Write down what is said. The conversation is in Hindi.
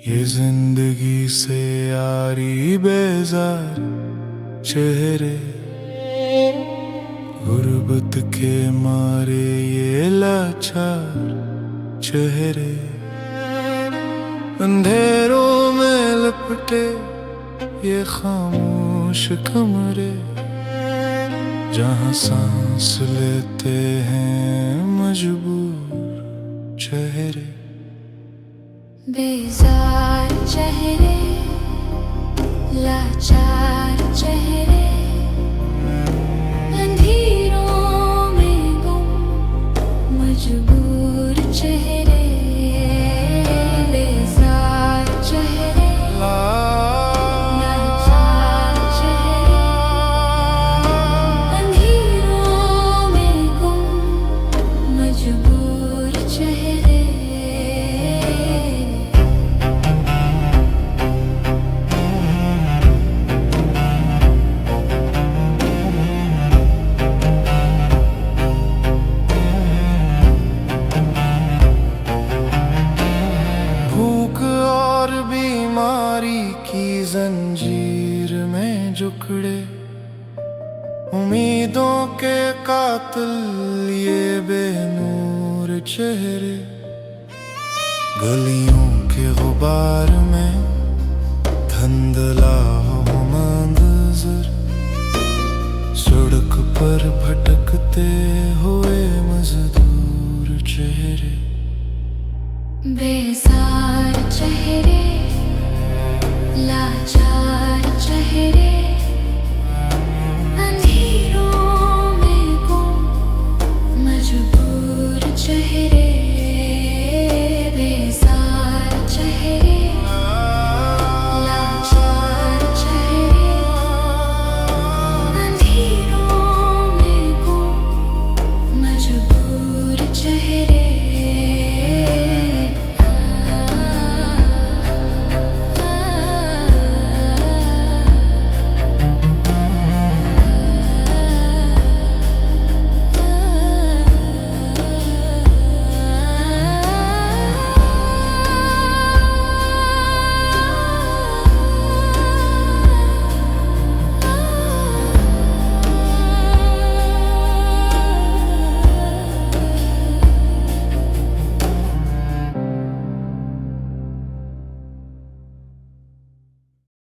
ये जिंदगी से यारी बेजार चेहरे, गुर्बत के मारे ये लाचार चेहरे, अंधेरों में लिपटे ये खामोश कमरे, जहाँ सांस लेते हैं मजबूर चेहरे। बेजार चेहरे, लाचार चेहरे, अंधेरों में गुम मजबूर चेहरे। बेजार चेहरे, लाचार चेहरे, अंधेरों में गुम मजबूर चेहरे। बीमारी की जंजीर में जुकड़े, उम्मीदों के कातिल ये बेनूर चेहरे, गलियों के गुबार में धंधला हो मंजर, सड़क पर भटकते हुए मजदूर चेहरे। बेजार चेहरे, लाचार चेहरे,